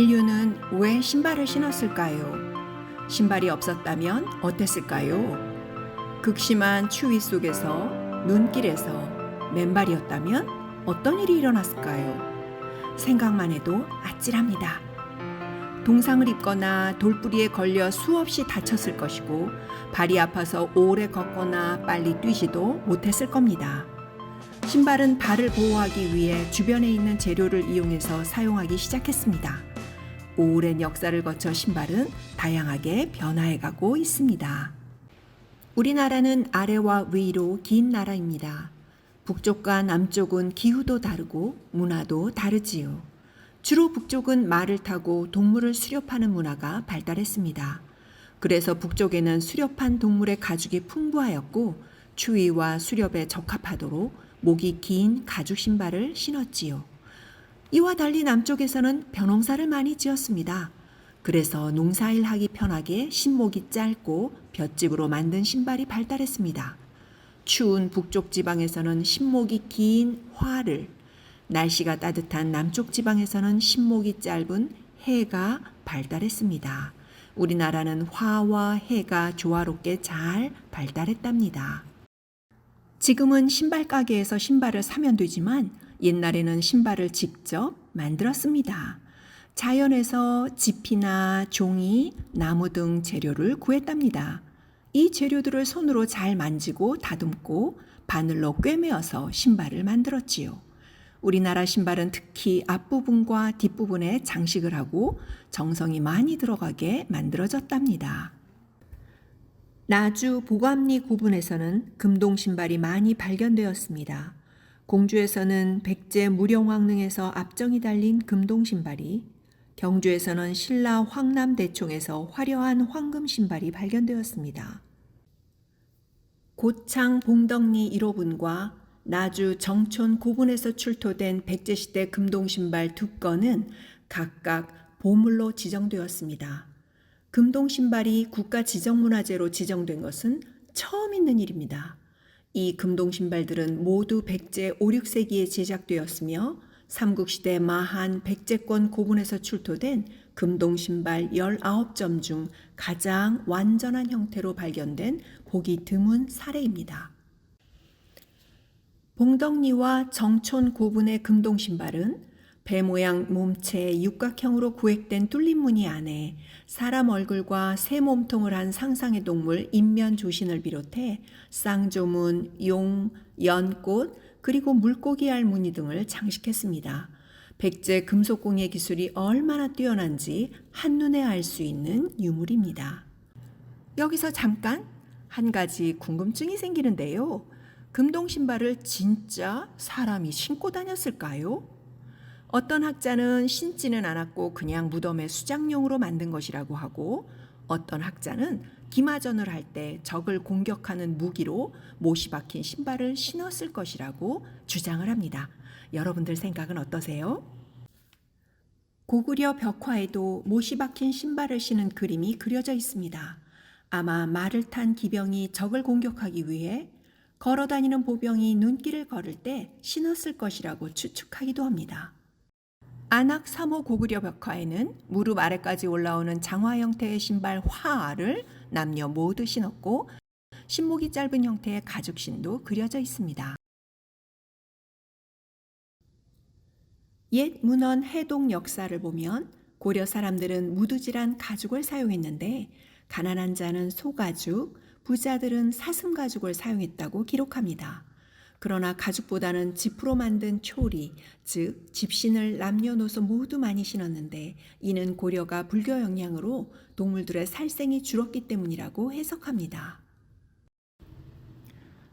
인류는 왜 신발을 신었을까요? 신발이 없었다면 어땠을까요? 극심한 추위 속에서 눈길에서 맨발이었다면 어떤 일이 일어났을까요? 생각만 해도 아찔합니다. 동상을 입거나 돌부리에 걸려 수없이 다쳤을 것이고 발이 아파서 오래 걷거나 빨리 뛰지도 못했을 겁니다. 신발은 발을 보호하기 위해 주변에 있는 재료를 이용해서 사용하기 시작했습니다. 오랜 역사를 거쳐 신발은 다양하게 변화해가고 있습니다. 우리나라는 아래와 위로 긴 나라입니다. 북쪽과 남쪽은 기후도 다르고 문화도 다르지요. 주로 북쪽은 말을 타고 동물을 수렵하는 문화가 발달했습니다. 그래서 북쪽에는 수렵한 동물의 가죽이 풍부하였고 추위와 수렵에 적합하도록 목이 긴 가죽 신발을 신었지요. 이와 달리 남쪽에서는 벼농사를 많이 지었습니다. 그래서 농사일 하기 편하게 신목이 짧고 볏짚으로 만든 신발이 발달했습니다. 추운 북쪽 지방에서는 신목이 긴 화를, 날씨가 따뜻한 남쪽 지방에서는 신목이 짧은 해가 발달했습니다. 우리나라는 화와 해가 조화롭게 잘 발달했답니다. 지금은 신발 가게에서 신발을 사면 되지만 옛날에는 신발을 직접 만들었습니다. 자연에서 짚이나 종이, 나무 등 재료를 구했답니다. 이 재료들을 손으로 잘 만지고 다듬고 바늘로 꿰매어서 신발을 만들었지요. 우리나라 신발은 특히 앞부분과 뒷부분에 장식을 하고 정성이 많이 들어가게 만들어졌답니다. 나주 보감리 고분에서는 금동 신발이 많이 발견되었습니다. 공주에서는 백제 무령왕릉에서 압정이 달린 금동 신발이, 경주에서는 신라 황남대총에서 화려한 황금 신발이 발견되었습니다. 고창 봉덕리 1호분과 나주 정촌 고분에서 출토된 백제시대 금동 신발 2건은 각각 보물로 지정되었습니다. 금동 신발이 국가 지정문화재로 지정된 것은 처음 있는 일입니다. 이 금동 신발들은 모두 백제 5, 6세기에 제작되었으며 삼국시대 마한 백제권 고분에서 출토된 금동 신발 19점 중 가장 완전한 형태로 발견된 보기 드문 사례입니다. 봉덕리와 정촌 고분의 금동 신발은 배 모양 몸체의 육각형으로 구획된 뚫린 무늬 안에 사람 얼굴과 새 몸통을 한 상상의 동물 인면조신을 비롯해 쌍조문, 용, 연꽃, 그리고 물고기 알 무늬 등을 장식했습니다. 백제 금속공예 기술이 얼마나 뛰어난지 한눈에 알 수 있는 유물입니다. 여기서 잠깐 한 가지 궁금증이 생기는데요. 금동 신발을 진짜 사람이 신고 다녔을까요? 어떤 학자는 신지는 않았고 그냥 무덤의 수장용으로 만든 것이라고 하고, 어떤 학자는 기마전을 할 때 적을 공격하는 무기로 못이 박힌 신발을 신었을 것이라고 주장을 합니다. 여러분들 생각은 어떠세요? 고구려 벽화에도 못이 박힌 신발을 신은 그림이 그려져 있습니다. 아마 말을 탄 기병이 적을 공격하기 위해 걸어다니는 보병이 눈길을 걸을 때 신었을 것이라고 추측하기도 합니다. 안악 3호 고구려 벽화에는 무릎 아래까지 올라오는 장화 형태의 신발 화를 남녀 모두 신었고 신목이 짧은 형태의 가죽신도 그려져 있습니다. 옛 문헌 해동 역사를 보면 고려 사람들은 무두질한 가죽을 사용했는데 가난한 자는 소가죽, 부자들은 사슴가죽을 사용했다고 기록합니다. 그러나 가죽보다는 짚으로 만든 초리, 즉 집신을 남녀노소 모두 많이 신었는데 이는 고려가 불교 영향으로 동물들의 살생이 줄었기 때문이라고 해석합니다.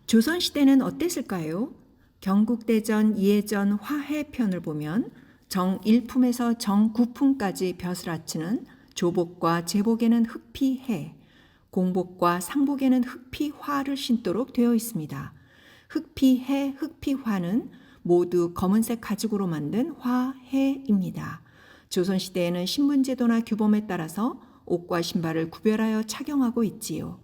조선시대는 어땠을까요? 경국대전 예전 화해편을 보면 정 1품에서 정 9품까지 벼슬 아치는 조복과 제복에는 흑피해, 공복과 상복에는 흑피화를 신도록 되어 있습니다. 흑피해, 흑피화는 모두 검은색 가죽으로 만든 화해입니다. 조선시대에는 신분제도나 규범에 따라서 옷과 신발을 구별하여 착용하고 있지요.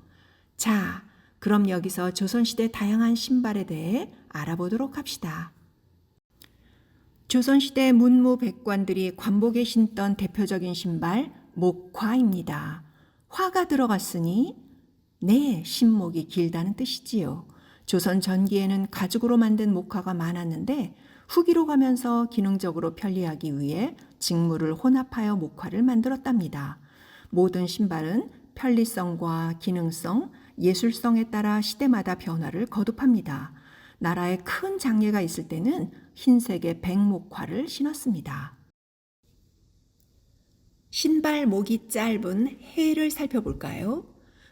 자, 그럼 여기서 조선시대 다양한 신발에 대해 알아보도록 합시다. 조선시대 문무백관들이 관복에 신던 대표적인 신발 목화입니다. 화가 들어갔으니 네, 신목이 길다는 뜻이지요. 조선 전기에는 가죽으로 만든 목화가 많았는데 후기로 가면서 기능적으로 편리하기 위해 직물을 혼합하여 목화를 만들었답니다. 모든 신발은 편리성과 기능성, 예술성에 따라 시대마다 변화를 거듭합니다. 나라에 큰 장례가 있을 때는 흰색의 백목화를 신었습니다. 신발 목이 짧은 해를 살펴볼까요?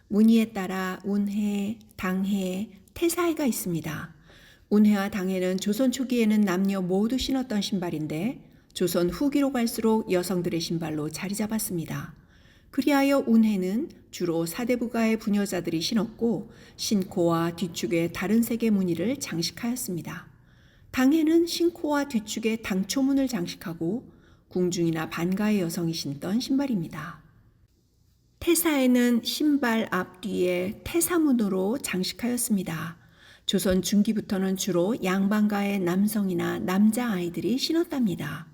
무늬에 따라 운해, 당해, 태사해가 있습니다. 운해와 당해는 조선 초기에는 남녀 모두 신었던 신발인데 조선 후기로 갈수록 여성들의 신발로 자리 잡았습니다. 그리하여 운해는 주로 사대부가의 부녀자들이 신었고 신코와 뒤축에 다른 색의 무늬를 장식하였습니다. 당해는 신코와 뒤축에 당초문을 장식하고 궁중이나 반가의 여성이 신던 신발입니다. 태사에는 신발 앞뒤에 태사문으로 장식하였습니다. 조선 중기부터는 주로 양반가의 남성이나 남자아이들이 신었답니다.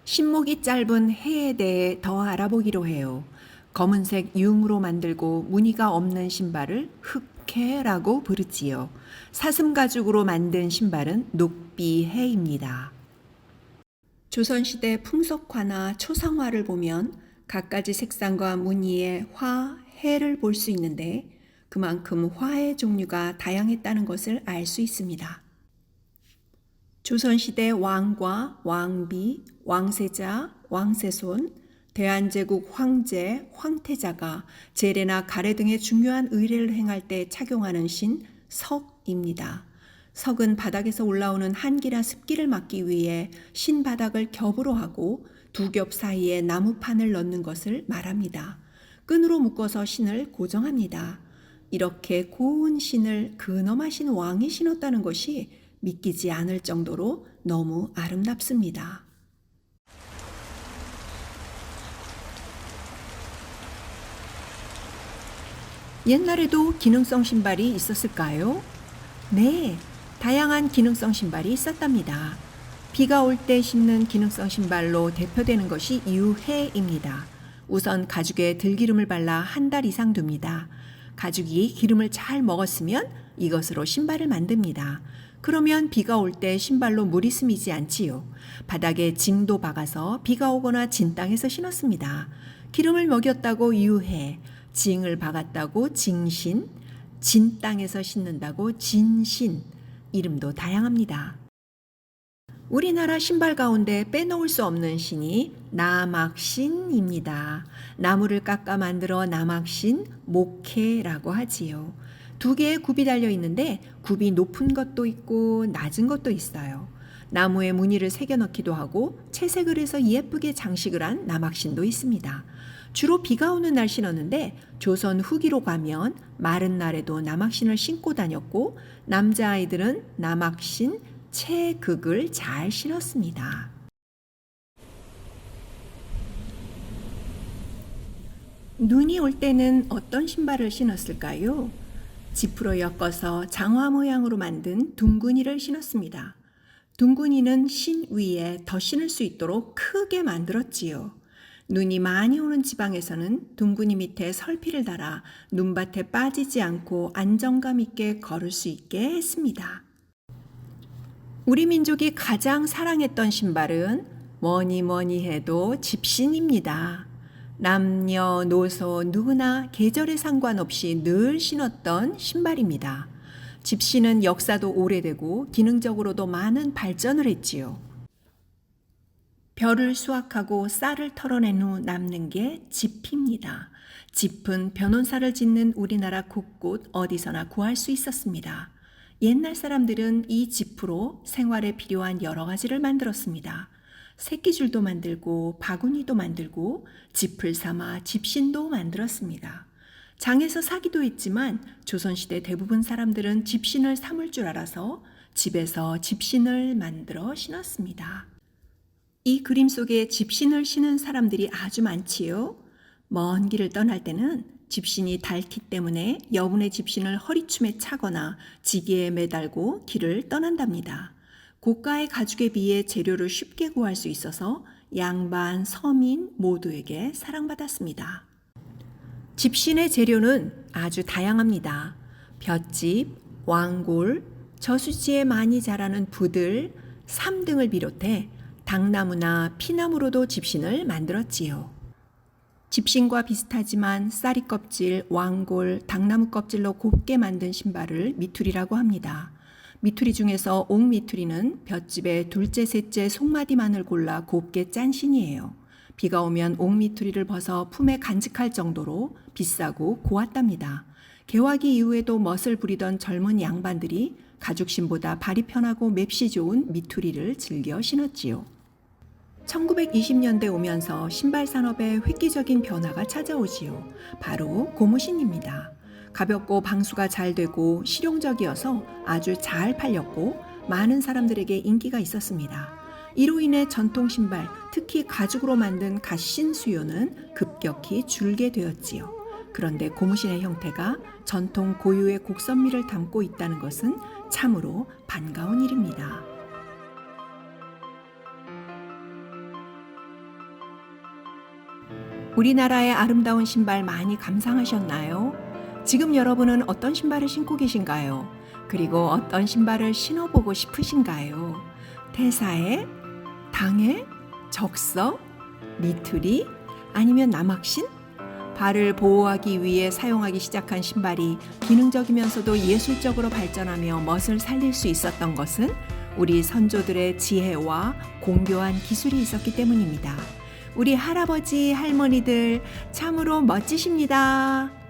신목이 짧은 해에 대해 더 알아보기로 해요. 검은색 융으로 만들고 무늬가 없는 신발을 흑해라고 부르지요. 사슴 가죽으로 만든 신발은 녹비해입니다. 조선시대 풍속화나 초상화를 보면 갖가지 색상과 무늬의 화, 해를 볼 수 있는데 그만큼 화의 종류가 다양했다는 것을 알 수 있습니다. 조선시대 왕과 왕비, 왕세자, 왕세손, 대한제국 황제, 황태자가 제례나 가례 등의 중요한 의례를 행할 때 착용하는 신 석입니다. 석은 바닥에서 올라오는 한기나 습기를 막기 위해 신 바닥을 겹으로 하고 두 겹 사이에 나무판을 넣는 것을 말합니다. 끈으로 묶어서 신을 고정합니다. 이렇게 고운 신을 근엄하신 왕이 신었다는 것이 믿기지 않을 정도로 너무 아름답습니다. 옛날에도 기능성 신발이 있었을까요? 네, 다양한 기능성 신발이 있었답니다. 비가 올 때 신는 기능성 신발로 대표되는 것이 유해입니다. 우선 가죽에 들기름을 발라 한 달 이상 둡니다. 가죽이 기름을 잘 먹었으면 이것으로 신발을 만듭니다. 그러면 비가 올 때 신발로 물이 스미지 않지요. 바닥에 징도 박아서 비가 오거나 진 땅에서 신었습니다. 기름을 먹였다고 유해, 징을 박았다고 징신, 진 땅에서 신는다고 진신, 이름도 다양합니다. 우리나라 신발 가운데 빼놓을 수 없는 신이 남악신입니다. 나무를 깎아 만들어 남악신, 목해라고 하지요. 두 개의 굽이 달려 있는데 굽이 높은 것도 있고 낮은 것도 있어요. 나무에 무늬를 새겨 넣기도 하고 채색을 해서 예쁘게 장식을 한 남악신도 있습니다. 주로 비가 오는 날 신었는데 조선 후기로 가면 마른 날에도 남악신을 신고 다녔고 남자아이들은 남악신, 채극을 잘 신었습니다. 눈이 올 때는 어떤 신발을 신었을까요? 지프로 엮어서 장화 모양으로 만든 둥근이를 신었습니다. 둥근이는 신 위에 더 신을 수 있도록 크게 만들었지요. 눈이 많이 오는 지방에서는 둥근이 밑에 설피를 달아 눈밭에 빠지지 않고 안정감 있게 걸을 수 있게 했습니다. 우리 민족이 가장 사랑했던 신발은 뭐니 해도 집신입니다. 남녀노소 누구나 계절에 상관없이 늘 신었던 신발입니다. 집신은 역사도 오래되고 기능적으로도 많은 발전을 했지요. 벼를 수확하고 쌀을 털어낸 후 남는 게 짚입니다. 짚은 벼논사를 짓는 우리나라 곳곳 어디서나 구할 수 있었습니다. 옛날 사람들은 이 짚으로 생활에 필요한 여러 가지를 만들었습니다. 새끼줄도 만들고 바구니도 만들고 짚을 삼아 집신도 만들었습니다. 장에서 사기도 했지만 조선시대 대부분 사람들은 집신을 삼을 줄 알아서 집에서 집신을 만들어 신었습니다. 이 그림 속에 집신을 신은 사람들이 아주 많지요. 먼 길을 떠날 때는 집신이 닳기 때문에 여분의 집신을 허리춤에 차거나 지게에 매달고 길을 떠난답니다. 고가의 가죽에 비해 재료를 쉽게 구할 수 있어서 양반, 서민 모두에게 사랑받았습니다. 집신의 재료는 아주 다양합니다. 볏짚, 왕골, 저수지에 많이 자라는 부들, 삼 등을 비롯해 당나무나 피나무로도 집신을 만들었지요. 집신과 비슷하지만 쌀이 껍질, 왕골, 당나무 껍질로 곱게 만든 신발을 미투리라고 합니다. 미투리 중에서 옥미투리는 볏짚의 둘째, 셋째 속마디만을 골라 곱게 짠 신이에요. 비가 오면 옥미투리를 벗어 품에 간직할 정도로 비싸고 고왔답니다. 개화기 이후에도 멋을 부리던 젊은 양반들이 가죽신보다 발이 편하고 맵시 좋은 미투리를 즐겨 신었지요. 1920년대 오면서 신발 산업에 획기적인 변화가 찾아오지요. 바로 고무신입니다. 가볍고 방수가 잘 되고 실용적이어서 아주 잘 팔렸고 많은 사람들에게 인기가 있었습니다. 이로 인해 전통 신발, 특히 가죽으로 만든 갓신 수요는 급격히 줄게 되었지요. 그런데 고무신의 형태가 전통 고유의 곡선미를 담고 있다는 것은 참으로 반가운 일입니다. 우리나라의 아름다운 신발 많이 감상하셨나요? 지금 여러분은 어떤 신발을 신고 계신가요? 그리고 어떤 신발을 신어보고 싶으신가요? 태사에, 당에, 적서, 미투리, 아니면 남학신? 발을 보호하기 위해 사용하기 시작한 신발이 기능적이면서도 예술적으로 발전하며 멋을 살릴 수 있었던 것은 우리 선조들의 지혜와 공교한 기술이 있었기 때문입니다. 우리 할아버지, 할머니들 참으로 멋지십니다.